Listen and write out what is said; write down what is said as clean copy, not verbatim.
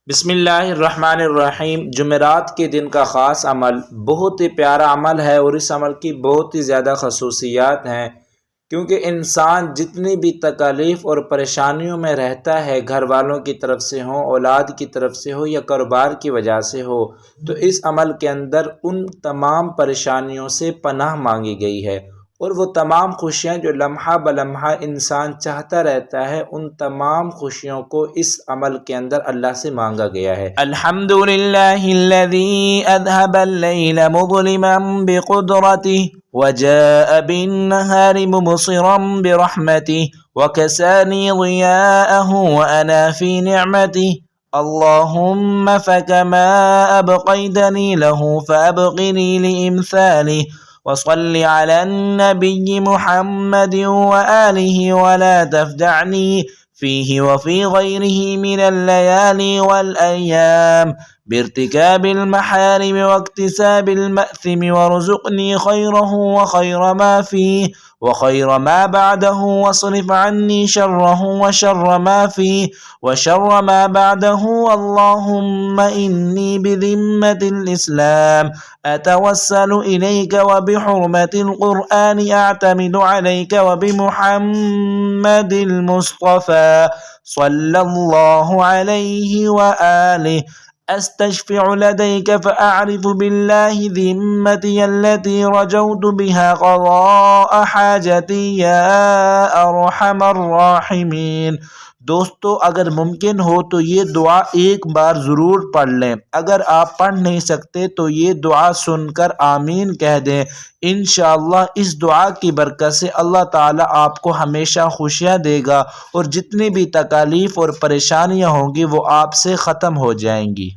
बिस्मिल्लाहिर्रहमानिर्रहीम। जुमेरात के दिन का ख़ास अमल बहुत ही प्यारा अमल है और इस अमल की बहुत ही ज़्यादा खसूसियात हैं, क्योंकि इंसान जितनी भी तकलीफ़ और परेशानियों में रहता है, घर वालों की तरफ से हो, औलाद की तरफ से हो या कारोबार की वजह से हो, तो इस अमल के अंदर उन तमाम परेशानियों से पनाह मांगी गई है और वो तमाम खुशियाँ जो लम्हा ब लम्हा इंसान चाहता रहता है, उन तमाम खुशियों को इस अमल के अंदर अल्लाह से मांगा गया है। अल्हम्दुलिल्लाहिल्लज़ी अज़हबल लैला मुज़लिमन बिक़ुद्रतिही वजाअ बिन्नहारि मुबसिरन बिरहमतिही वकसानी ज़ियाअहु व अना फ़ी निअमतिही अल्लाहुम्मा फ़कमा अबक़ैतनी लहू फ़अबक़िनी लिइम्सालिही वसल्लि अलन नबिय्यि मुहम्मदिन व आलिहि वला तफ़दअनी फ़ीहि व फ़ी ग़ैरिहि मिनल लयाली वल अय्याम बिर्तिकाबिल महारिम वक्तिसाबिल मअसिम वरज़ुक़नी ख़ैरहु व ख़ैर मा फ़ीहि व ख़ैर मा बअदहु वस्रिफ़ अन्नी शर्रहु व शर्र मा फ़ीहि व शर्र मा बअदहु अल्लाहुम्मा इन्नी बिज़िम्मतिल इस्लाम अतवस्सलु इलैका व बिहुर्मतिल क़ुरआन अअतमिदु अलैका व बिमुहम्मदिल मुस्तफ़ा सल्लल्लाहु अलैहि व आलिहि अस्तशफ़िउ लदैका फ़अअरिफ़ु बिल्लाहि ज़िम्मती अल्लती रजौतु बिहा क़ज़ाअ हाजती या अरहमर राहिमीन। दोस्तों, अगर मुमकिन हो तो ये दुआ एक बार ज़रूर पढ़ लें। अगर आप पढ़ नहीं सकते तो ये दुआ सुनकर आमीन कह दें। इंशाअल्लाह इस दुआ की बरकत से अल्लाह ताला आपको हमेशा खुशियाँ देगा और जितनी भी तकालीफ़ और परेशानियाँ होंगी वो आपसे ख़त्म हो जाएंगी।